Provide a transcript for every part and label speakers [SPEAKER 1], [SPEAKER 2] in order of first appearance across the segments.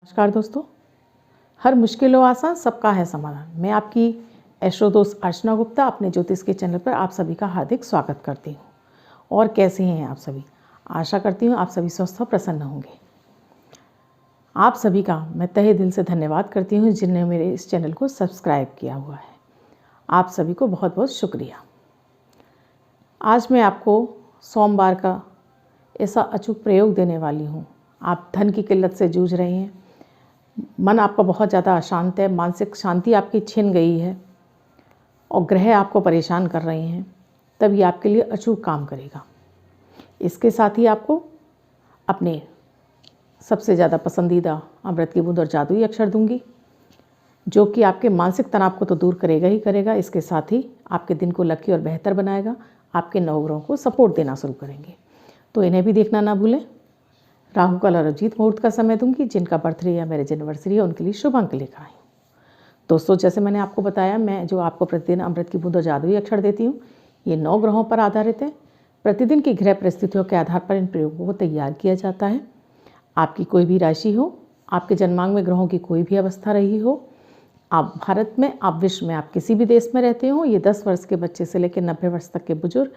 [SPEAKER 1] नमस्कार दोस्तों, हर मुश्किल हो आसान, सबका है समाधान। मैं आपकी एस्ट्रो दोस्त अर्चना गुप्ता अपने ज्योतिष के चैनल पर आप सभी का हार्दिक स्वागत करती हूँ। और कैसे हैं आप सभी? आशा करती हूँ आप सभी स्वस्थ और प्रसन्न होंगे। आप सभी का मैं तहे दिल से धन्यवाद करती हूँ जिन्होंने मेरे इस चैनल को सब्सक्राइब किया हुआ है। आप सभी को बहुत बहुत शुक्रिया। आज मैं आपको सोमवार का ऐसा अचूक प्रयोग देने वाली हूँ। आप धन की किल्लत से जूझ रहे हैं, मन आपका बहुत ज़्यादा अशांत है, मानसिक शांति आपकी छिन गई है और ग्रह आपको परेशान कर रहे हैं, तब ये आपके लिए अचूक काम करेगा। इसके साथ ही आपको अपने सबसे ज़्यादा पसंदीदा अमृत की बूंद और जादुई अक्षर दूंगी, जो कि आपके मानसिक तनाव को तो दूर करेगा ही करेगा, इसके साथ ही आपके दिन को लकी और बेहतर बनाएगा। आपके नवग्रहों को सपोर्ट देना शुरू करेंगे, तो इन्हें भी देखना ना भूलें। राहु काल और अभिजीत मुहूर्त का समय दूंगी। जिनका बर्थडे या मैरिज एनिवर्सरी है उनके लिए शुभ अंक लेकर आई हूँ। दोस्तों, जैसे मैंने आपको बताया, मैं जो आपको प्रतिदिन अमृत की बूंद और जादुई अक्षर देती हूँ, ये 9 ग्रहों पर आधारित है। प्रतिदिन की ग्रह परिस्थितियों के आधार पर इन प्रयोगों को तैयार किया जाता है। आपकी कोई भी राशि हो, आपके जन्मांग में ग्रहों की कोई भी अवस्था रही हो, आप भारत में, आप विश्व में, आप किसी भी देश में रहते हो, ये 10 वर्ष के बच्चे से लेकर 90 वर्ष तक के बुजुर्ग,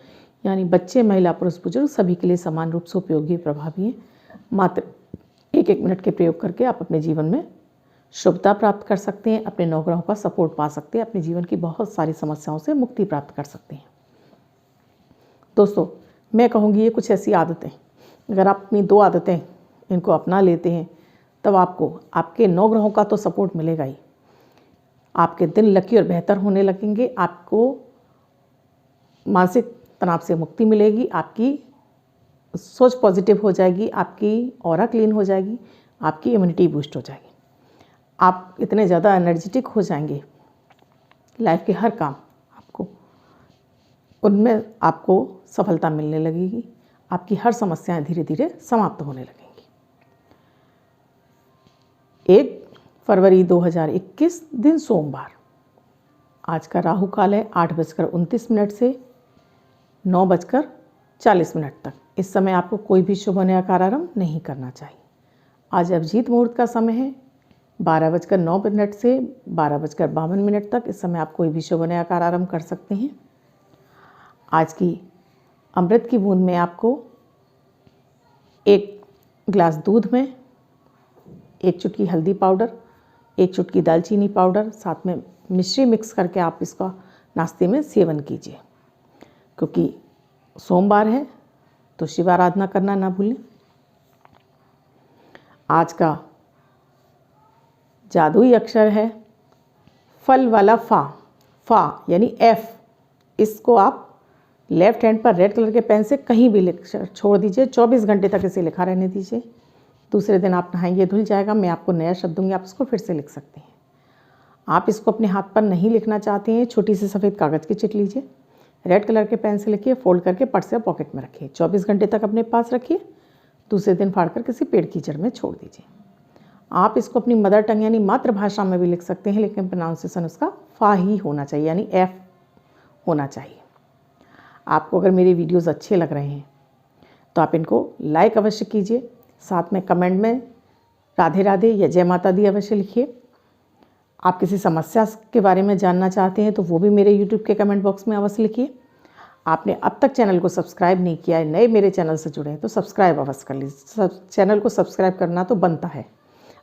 [SPEAKER 1] यानी बच्चे, महिला, पुरुष, बुजुर्ग सभी के लिए समान रूप से उपयोगी प्रभावी है। मात्र 1-1 मिनट के प्रयोग करके आप अपने जीवन में शुभता प्राप्त कर सकते हैं, अपने 9 ग्रहों का सपोर्ट पा सकते हैं, अपने जीवन की बहुत सारी समस्याओं से मुक्ति प्राप्त कर सकते हैं। दोस्तों, मैं कहूँगी ये कुछ ऐसी आदतें, अगर आप अपनी 2 आदतें इनको अपना लेते हैं, तब आपको आपके 9 ग्रहों का तो सपोर्ट मिलेगा ही। आपके दिन लकी और बेहतर होने लगेंगे, आपको मानसिक तनाव से मुक्ति मिलेगी, आपकी सोच पॉजिटिव हो जाएगी, आपकी ऑरा क्लीन हो जाएगी, आपकी इम्यूनिटी बूस्ट हो जाएगी। आप इतने ज़्यादा एनर्जेटिक हो जाएंगे, लाइफ के हर काम आपको उनमें आपको सफलता मिलने लगेगी, आपकी हर समस्याएं धीरे धीरे समाप्त होने लगेंगी। 1 फरवरी 2021 दिन सोमवार। आज का राहु काल है 8:29 से 9:40 तक। इस समय आपको कोई भी शुभ नया आरंभ नहीं करना चाहिए। आज अभिजीत मुहूर्त का समय है 12:09 से 12:52 तक। इस समय आप कोई भी शुभ नया आरंभ कर सकते हैं। आज की अमृत की बूंद में आपको 1 गिलास दूध में 1 चुटकी हल्दी पाउडर, 1 चुटकी दालचीनी पाउडर, साथ में मिश्री मिक्स करके आप इसका नाश्ते में सेवन कीजिए। क्योंकि सोमवार है तो शिव आराधना करना ना भूलें। आज का जादुई अक्षर है फल वाला फा। फा यानी एफ। इसको आप लेफ्ट हैंड पर रेड कलर के पेन से कहीं भी लिख छोड़ दीजिए। 24 घंटे तक इसे लिखा रहने दीजिए। दूसरे दिन आप नहाएंगे, धुल जाएगा। मैं आपको नया शब्द दूंगी, आप इसको फिर से लिख सकते हैं। आप इसको अपने हाथ पर नहीं लिखना चाहते हैं, छोटी सी सफ़ेद कागज़ की चिट लीजिए, रेड कलर के पेन से लिखिए, फोल्ड करके पर्स या पॉकेट में रखिए। 24 घंटे तक अपने पास रखिए। दूसरे दिन फाड़कर किसी पेड़ की जड़ में छोड़ दीजिए। आप इसको अपनी मदर टंग यानी मातृभाषा में भी लिख सकते हैं, लेकिन प्रोनाउंसिएशन उसका फा ही होना चाहिए, यानी एफ होना चाहिए। आपको अगर मेरे वीडियोज़ अच्छे लग रहे हैं तो आप इनको लाइक अवश्य कीजिए। साथ में कमेंट में राधे राधे या जय माता दी अवश्य लिखिए। आप किसी समस्या के बारे में जानना चाहते हैं तो वो भी मेरे YouTube के कमेंट बॉक्स में अवश्य लिखिए। आपने अब तक चैनल को सब्सक्राइब नहीं किया है, नए मेरे चैनल से जुड़े हैं, तो सब्सक्राइब अवश्य कर लीजिए। चैनल को सब्सक्राइब करना तो बनता है।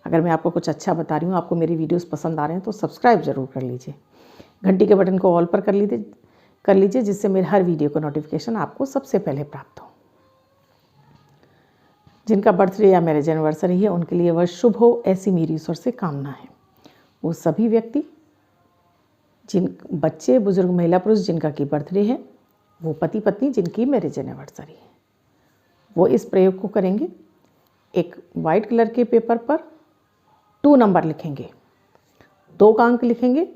[SPEAKER 1] अगर मैं आपको कुछ अच्छा बता रही हूँ, आपको मेरी वीडियोस पसंद आ रहे हैं, तो सब्सक्राइब ज़रूर कर लीजिए। घंटी के बटन को ऑल पर कर लीजिए, जिससे मेरे हर वीडियो का नोटिफिकेशन आपको सबसे पहले प्राप्त हो। जिनका बर्थडे या मैरिज एनिवर्सरी है उनके लिए वह शुभ हो, ऐसी मेरी ईश्वर से कामना है। वो सभी व्यक्ति, जिन बच्चे, बुजुर्ग, महिला, पुरुष जिनका की बर्थडे है, वो पति पत्नी जिनकी मैरिज एनिवर्सरी है, वो इस प्रयोग को करेंगे। एक वाइट कलर के पेपर पर 2 नंबर लिखेंगे, 2 का अंक लिखेंगे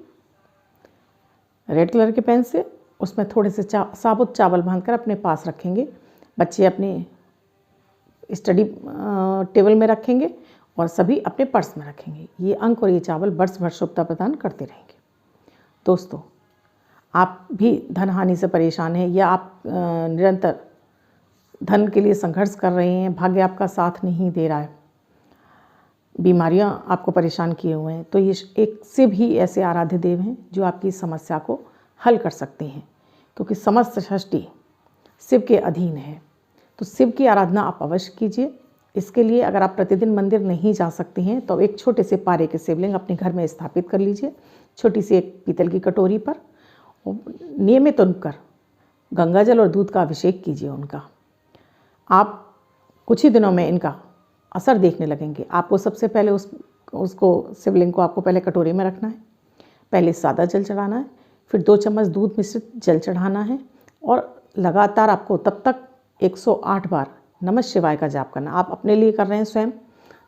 [SPEAKER 1] रेड कलर के पेन से। उसमें थोड़े से साबुत चावल बांधकर अपने पास रखेंगे। बच्चे अपने स्टडी टेबल में रखेंगे और सभी अपने पर्स में रखेंगे। ये अंक और ये चावल वर्ष भर शुभता प्रदान करते रहेंगे। दोस्तों, आप भी धन हानि से परेशान हैं या आप निरंतर धन के लिए संघर्ष कर रहे हैं, भाग्य आपका साथ नहीं दे रहा है, बीमारियां आपको परेशान किए हुए हैं, तो ये एक शिव ही ऐसे आराध्य देव हैं जो आपकी समस्या को हल कर सकते हैं, क्योंकि समस्त सृष्टि शिव के अधीन है। तो शिव की आराधना आप अवश्य कीजिए। इसके लिए अगर आप प्रतिदिन मंदिर नहीं जा सकते हैं तो एक छोटे से पारे के शिवलिंग अपने घर में स्थापित कर लीजिए, छोटी सी एक पीतल की कटोरी पर। नियमित उनकर गंगा जल और दूध का अभिषेक कीजिए उनका। आप कुछ ही दिनों में इनका असर देखने लगेंगे। आपको सबसे पहले उसको शिवलिंग को आपको पहले कटोरी में रखना है, पहले सादा जल चढ़ाना है, फिर 2 चम्मच दूध मिश्रित जल चढ़ाना है और लगातार आपको तब तक 108 बार नमः शिवाय का जाप करना। आप अपने लिए कर रहे हैं स्वयं,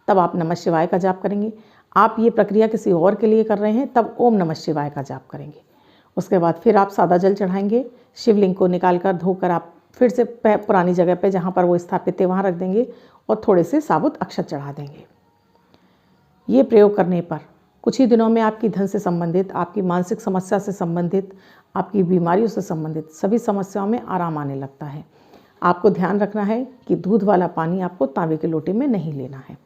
[SPEAKER 1] तब आप नमः शिवाय का जाप करेंगे। आप ये प्रक्रिया किसी और के लिए कर रहे हैं, तब ओम नमः शिवाय का जाप करेंगे। उसके बाद फिर आप सादा जल चढ़ाएंगे, शिवलिंग को निकाल कर धोकर आप फिर से पुरानी जगह पे जहाँ पर वो स्थापित थे वहाँ रख देंगे और थोड़े से साबुत अक्षत चढ़ा देंगे। ये प्रयोग करने पर कुछ ही दिनों में आपकी धन से संबंधित, आपकी मानसिक समस्या से संबंधित, आपकी बीमारियों से संबंधित सभी समस्याओं में आराम आने लगता है। आपको ध्यान रखना है कि दूध वाला पानी आपको तांबे के लोटे में नहीं लेना है।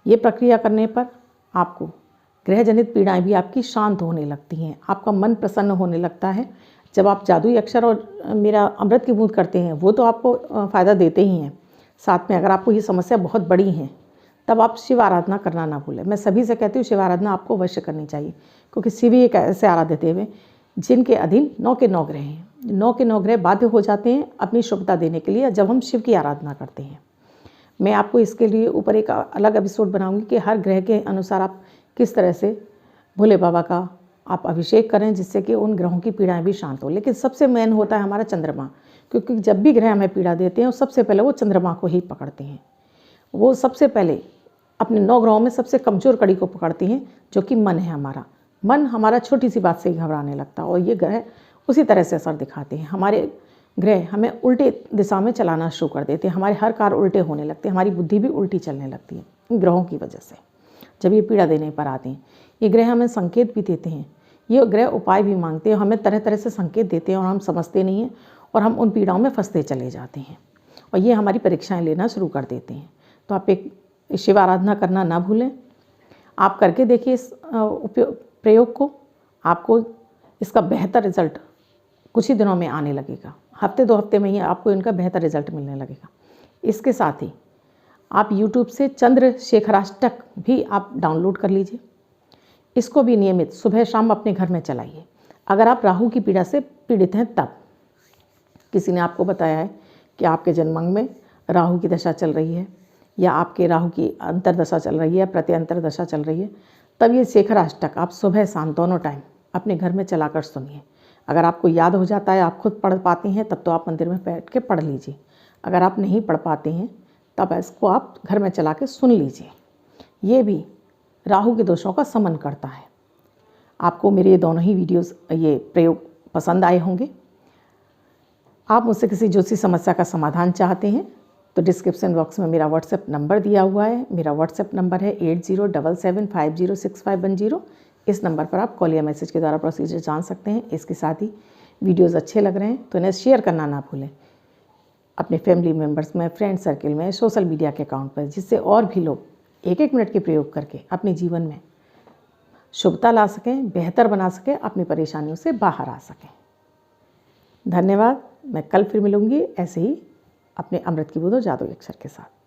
[SPEAKER 1] ये प्रक्रिया करने पर आपको ग्रहजनित पीड़ाएं भी आपकी शांत होने लगती हैं, आपका मन प्रसन्न होने लगता है। जब आप जादुई अक्षर और मेरा अमृत की बूंद करते हैं वो तो आपको फ़ायदा देते ही हैं, साथ में अगर आपको ये समस्या बहुत बड़ी है तब आप शिव आराधना करना ना भूलें। मैं सभी से कहती हूँ शिव आराधना आपको अवश्य करनी चाहिए, क्योंकि शिव ही एक ऐसे आराध्य देव हैं जिनके अधीन 9 के 9 ग्रह हैं। 9 के 9 ग्रह बाध्य हो जाते हैं अपनी शुभता देने के लिए जब हम शिव की आराधना करते हैं। मैं आपको इसके लिए ऊपर एक अलग एपिसोड बनाऊंगी कि हर ग्रह के अनुसार आप किस तरह से भोले बाबा का आप अभिषेक करें जिससे कि उन ग्रहों की पीड़ाएं भी शांत हो। लेकिन सबसे मेन होता है हमारा चंद्रमा, क्योंकि जब भी ग्रह हमें पीड़ा देते हैं सबसे पहले वो चंद्रमा को ही पकड़ते हैं। वो सबसे पहले अपने 9 ग्रहों में सबसे कमज़ोर कड़ी को पकड़ती हैं, जो कि मन है हमारा। मन हमारा छोटी सी बात से ही घबराने लगता है और ये ग्रह उसी तरह से असर दिखाते हैं। हमारे ग्रह हमें उल्टे दिशा में चलाना शुरू कर देते हैं, हमारे हर कार्य उल्टे होने लगते हैं, हमारी बुद्धि भी उल्टी चलने लगती है इन ग्रहों की वजह से। जब ये पीड़ा देने पर आते हैं ये ग्रह हमें संकेत भी देते हैं, ये ग्रह उपाय भी मांगते हैं, हमें तरह तरह से संकेत देते हैं और हम समझते नहीं हैं और हम उन पीड़ाओं में फंसते चले जाते हैं और ये हमारी परीक्षाएं लेना शुरू कर देते हैं। तो आप एक शिव आराधना करना ना भूलें। आप करके देखिए इस प्रयोग को, आपको इसका बेहतर रिजल्ट कुछ ही दिनों में आने लगेगा। हफ्ते 2 हफ्ते में ही आपको इनका बेहतर रिजल्ट मिलने लगेगा। इसके साथ ही आप YouTube से चंद्रशेखराष्टक भी आप डाउनलोड कर लीजिए। इसको भी नियमित सुबह शाम अपने घर में चलाइए। अगर आप राहु की पीड़ा से पीड़ित हैं तब किसी ने आपको बताया है कि आपके जन्मांग में राहु की दशा चल रही है या आपके राहु की अंतरदशा चल रही है, प्रत्यंतर दशा चल रही है, तब ये शेखराष्टक आप सुबह शाम दोनों टाइम अपने घर में चलाकर सुनिए। अगर आपको याद हो जाता है, आप खुद पढ़ पाते हैं, तब तो आप मंदिर में बैठ के पढ़ लीजिए। अगर आप नहीं पढ़ पाते हैं तब इसको आप घर में चला के सुन लीजिए। ये भी राहु के दोषों का शमन करता है। आपको मेरे ये दोनों ही वीडियोस, ये प्रयोग पसंद आए होंगे। आप मुझसे किसी ज्योतिषी समस्या का समाधान चाहते हैं तो डिस्क्रिप्शन बॉक्स में मेरा व्हाट्सएप नंबर दिया हुआ है। मेरा व्हाट्सएप नंबर है 8077506510। इस नंबर पर आप कॉल या मैसेज के द्वारा प्रोसीजर जान सकते हैं। इसके साथ ही वीडियोज़ अच्छे लग रहे हैं तो इन्हें शेयर करना ना भूलें अपने फैमिली मेम्बर्स में, फ्रेंड सर्किल में, सोशल मीडिया के अकाउंट पर, जिससे और भी लोग 1-1 मिनट के प्रयोग करके अपने जीवन में शुभता ला सकें, बेहतर बना सकें, अपनी परेशानियों से बाहर आ सकें। धन्यवाद। मैं कल फिर मिलूँगी ऐसे ही अपने अमृत की बूंद और जादुई अक्षर के साथ।